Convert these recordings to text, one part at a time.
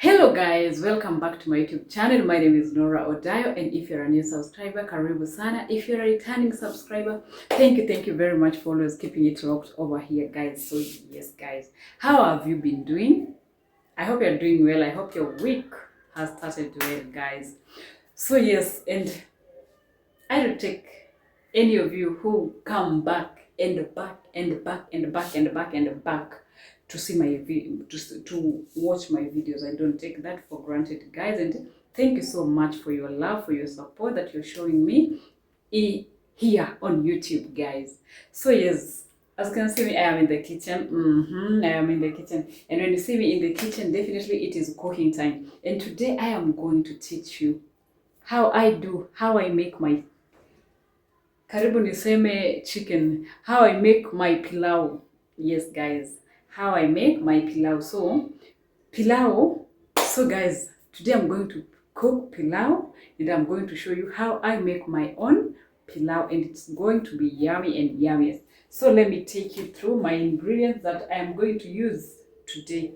Hello guys, welcome back to my YouTube channel. My name is Nora Odayo, and if you're a new subscriber, karibu sana. If you're a returning subscriber, thank you very much for always keeping it locked over here, guys. So yes guys, how have you been doing? I hope you're doing well. I hope your week has started well, guys. So yes, and I don't take any of you who come back and back and back and back and back and back to see my video, to watch my videos. I don't take that for granted, guys, and thank you so much for your love, for your support that you're showing me here on YouTube, guys. So yes, as you can see me, I am in the kitchen. I am in the kitchen, and when you see me in the kitchen, definitely it is cooking time. And today I am going to teach you how I make my karibu niseme chicken, how I make my pilau. Yes guys, how I make my pilau. So guys, today I'm going to cook pilau, and I'm going to show you how I make my own pilau, and it's going to be yummy and yummiest. So let me take you through my ingredients that I am going to use today.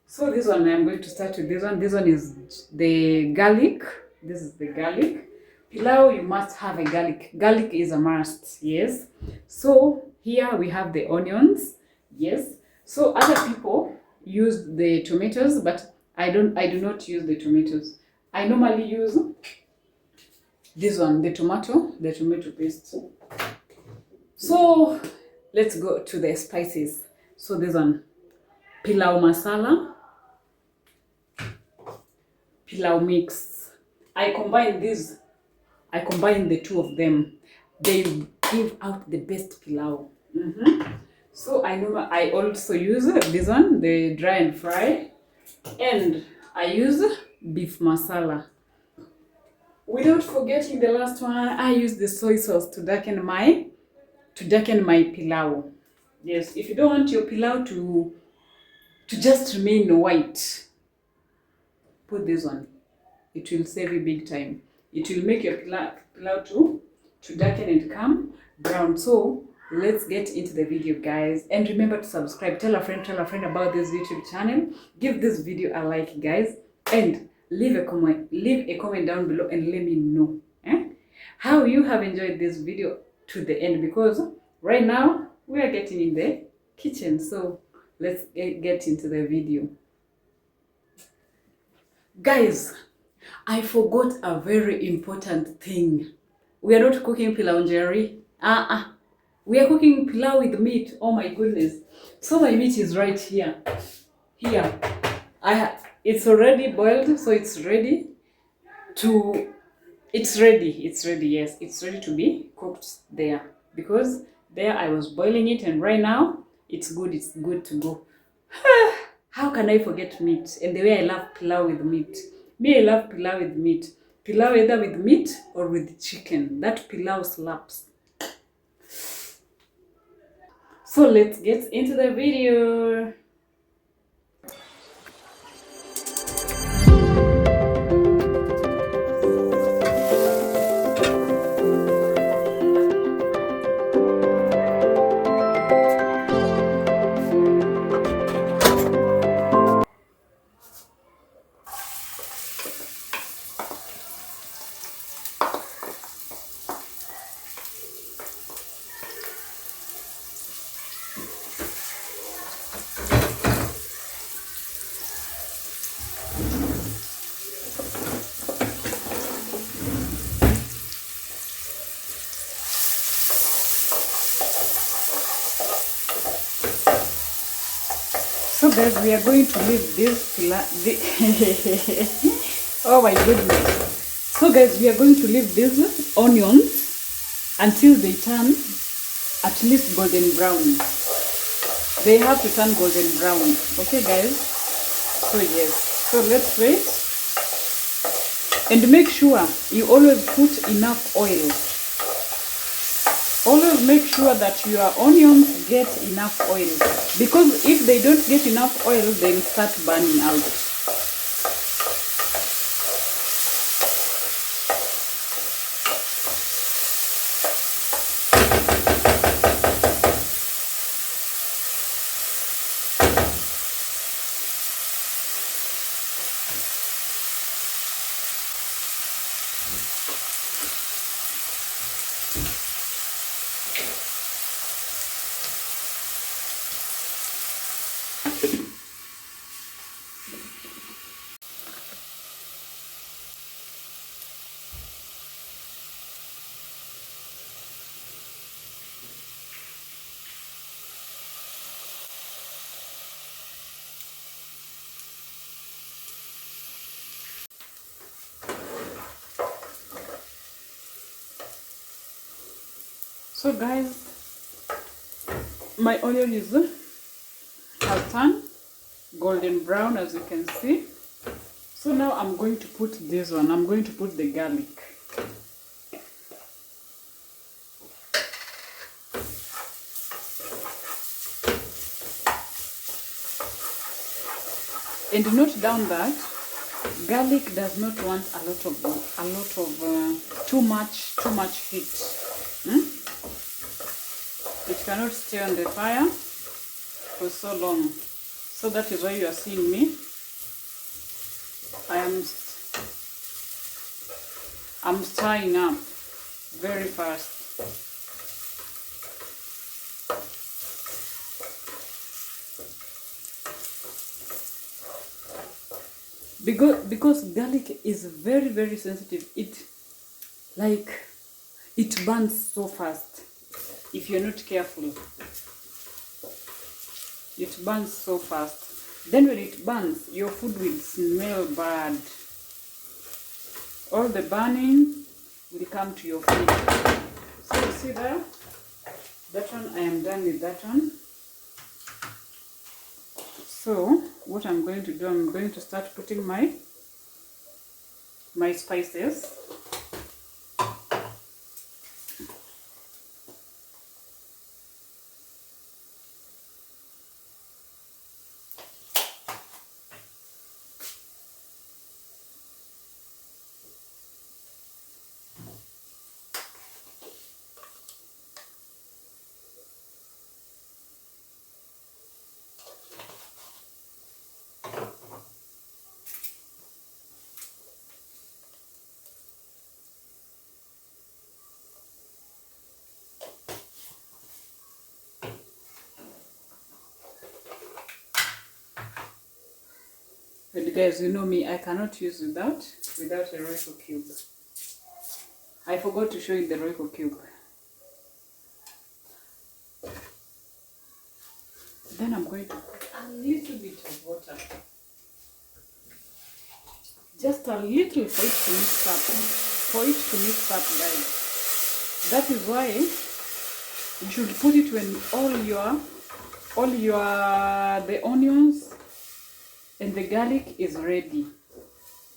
So this one, I'm going to start with this one. This one is the garlic. This is the garlic. Pilau, you must have a garlic. Garlic is a must, yes. So here we have the onions, yes. So other people use the tomatoes, but I do not use the tomatoes. I normally use this one, the tomato paste. So let's go to the spices. So this one, pilau masala, pilau mix. I combine the two of them. They give out the best pilau. So I also use this one, the dry and fry, and I use beef masala. Without forgetting the last one, I use the soy sauce to darken my pilau. Yes, if you don't want your pilau to just remain white, put this one. It will save you big time. It will make your pilau to darken and come brown. So let's get into the video, guys, and remember to subscribe. Tell a friend about this YouTube channel. Give this video a like, guys, and leave a comment down below and let me know how you have enjoyed this video to the end, because right now we are getting in the kitchen. So let's get into the video, guys. I forgot a very important thing. We are not cooking pilau njeri. We are cooking pilau with meat. Oh my goodness. So my meat is right here. It's already boiled, so it's ready, yes, it's ready to be cooked there, because there I was boiling it, and right now it's good to go. How can I forget meat? And the way I love pilau with meat. I love pilau with meat. Pilau either with meat or with chicken. That pilau slaps. So let's get into the video. So guys, we are going to leave this oh my goodness. So guys, we are going to leave these onions until they turn at least golden brown. They have to turn golden brown. Okay guys? So yes. So let's wait. And make sure you always put enough oil. Always make sure that your onions get enough oil, because if they don't get enough oil, they'll start burning out. So guys, my onion has turned golden brown, as you can see. So now I'm going to put this one. I'm going to put the garlic. And note down that garlic does not want a lot of too much heat. It cannot stay on the fire for so long. So that is why you are seeing me. I'm stirring up very fast. Because garlic is very, very sensitive. It burns so fast if you're not careful. It burns so fast. Then when it burns, your food will smell bad. All the burning will come to your food. So you see that one, I am done with that one. So what I'm going to do, I'm going to start putting my spices. But guys, you know me, I cannot use without a Royco cube. I forgot to show you the Royco cube. Then I'm going to put a little bit of water. Just a little for it to mix up. Guys. That is why you should put it when the onions and the garlic is ready.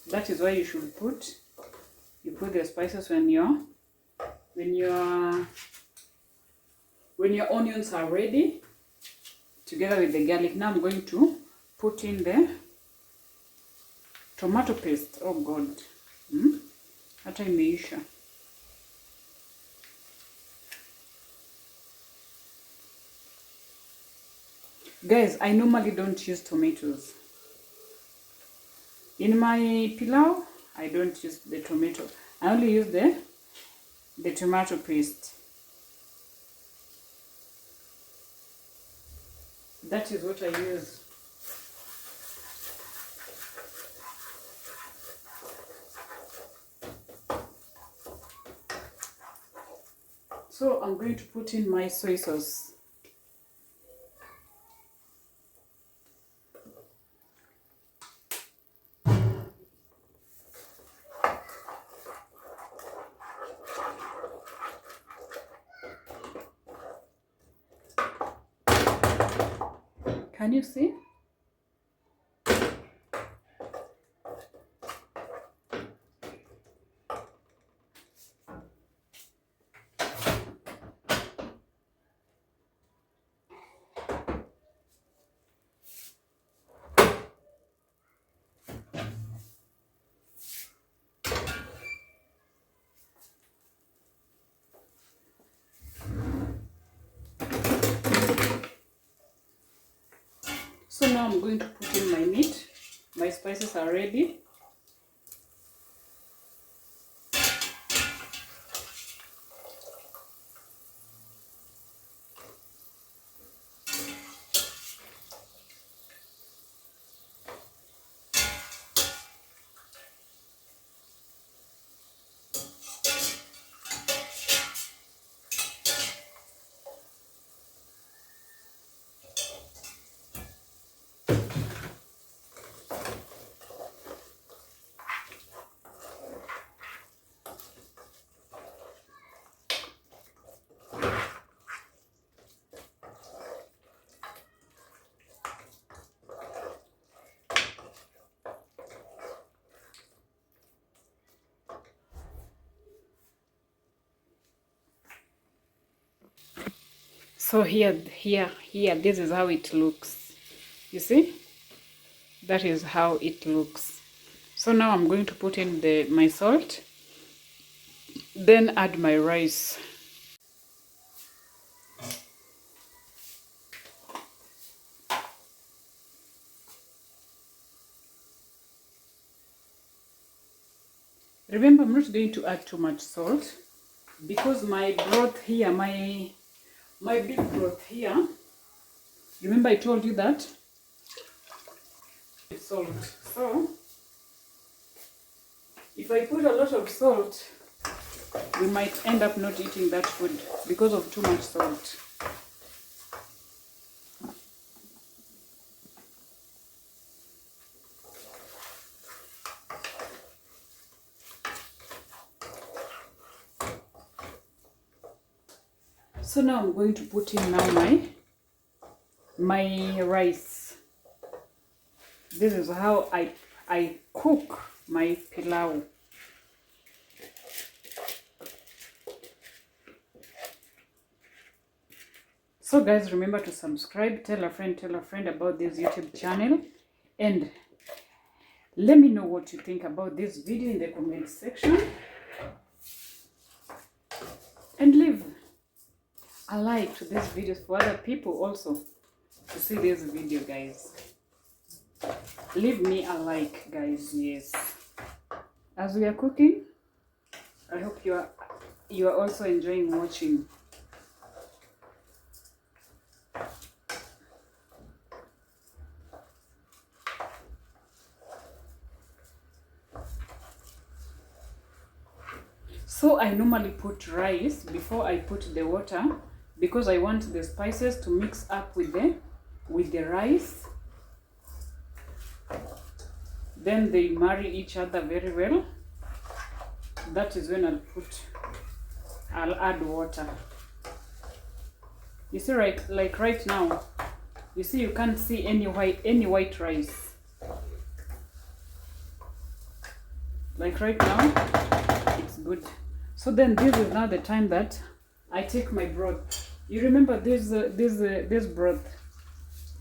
That is why you should put the spices when your onions are ready, together with the garlic. Now I'm going to put in the tomato paste. Oh God, hata imeisha. Guys, I normally don't use tomatoes. In my pilau, I don't use the tomato. I only use the tomato paste. That is what I use. So I'm going to put in my soy sauce. Can you see? So now I'm going to put in my my spices are ready. So here, this is how it looks. You see? That is how it looks. So now I'm going to put in my salt, then add my rice. Remember, I'm not going to add too much salt because my broth here, my big broth here, remember I told you that it's salt. So if I put a lot of salt, we might end up not eating that food because of too much salt. So now I'm going to put in now my rice. This is how I cook my pilau. So guys, remember to subscribe, tell a friend about this YouTube channel, and let me know what you think about this video in the comment section, and leave a like to this video for other people also to see this video, guys. Leave me a like, guys. Yes, as we are cooking, I hope you are also enjoying watching. So I normally put rice before I put the water because I want the spices to mix up with the rice. Then they marry each other very well. That is when I'll add water. You see, like right now, you see you can't see any white rice. Like right now, it's good. So then this is now the time that I take my broth. You remember this broth.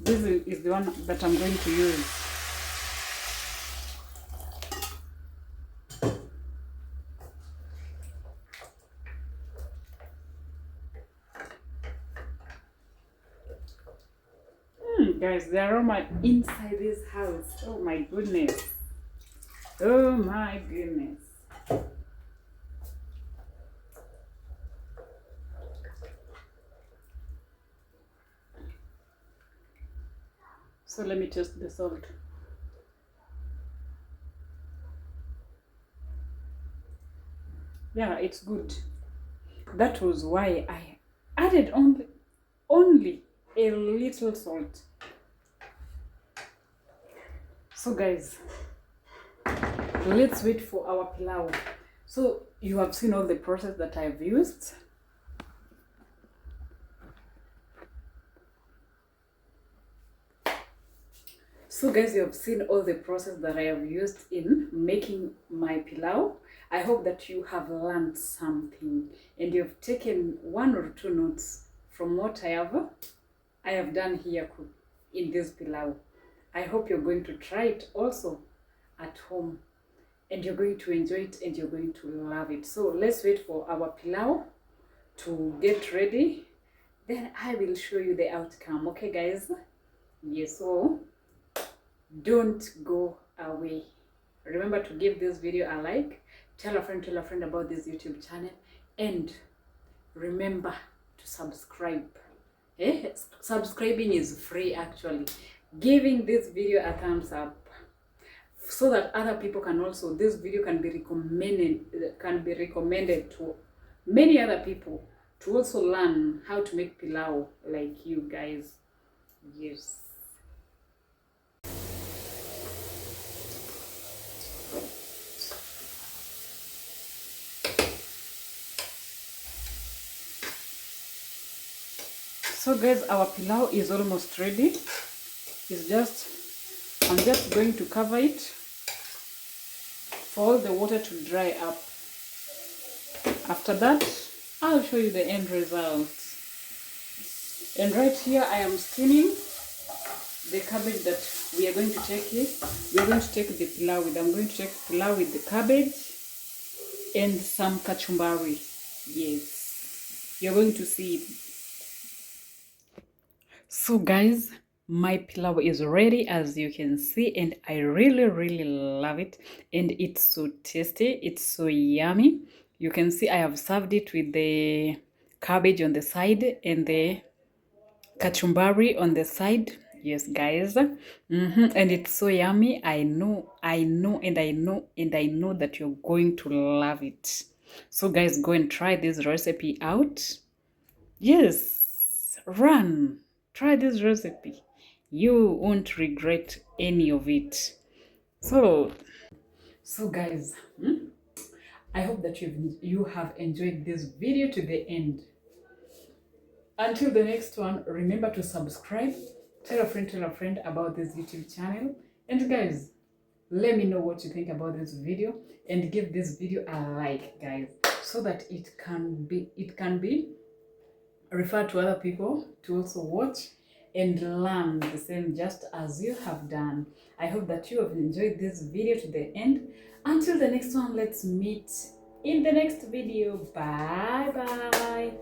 This is the one that I'm going to use. Guys, the aroma inside this house. Oh my goodness. Oh my goodness. So let me test the salt. Yeah, it's good. That was why I added only a little salt. So guys, let's wait for our pilau. So you have seen all the process that I've used. So guys, you have seen all the process that I have used in making my pilau. I hope that you have learned something and you have taken 1 or 2 notes from what I have done here in this pilau. I hope you're going to try it also at home and you're going to enjoy it and you're going to love it. So let's wait for our pilau to get ready. Then I will show you the outcome. Okay guys? Yes, so don't go away. Remember to give this video a like, tell a friend about this YouTube channel, and remember to subscribe. Subscribing is free actually. Giving this video a thumbs up so that other people can also, this video can be recommended to many other people to also learn how to make pilau like you guys. Yes. So guys, our pilau is almost ready. I'm just going to cover it for all the water to dry up. After that, I'll show you the end result. And right here, I am steaming the cabbage that we are going to take it. We are going to take the pilau with. I'm going to take pilau with the cabbage and some kachumbari. Yes, you're going to see it. So guys, my pilau is ready, as you can see, and I really love it, and it's so tasty, it's so yummy. You can see I have served it with the cabbage on the side and the kachumbari on the side. Yes guys, and it's so yummy. I know that you're going to love it. So guys, go and try this recipe out. Yes, run, try this recipe. You won't regret any of it. So guys, I hope that you have enjoyed this video to the end. Until the next one, remember to subscribe, tell a friend about this YouTube channel, and guys, let me know what you think about this video, and give this video a like, guys, so that it can be referred to other people to also watch and learn the same just as you have done. I hope that you have enjoyed this video to the end. Until the next one, let's meet in the next video. Bye bye.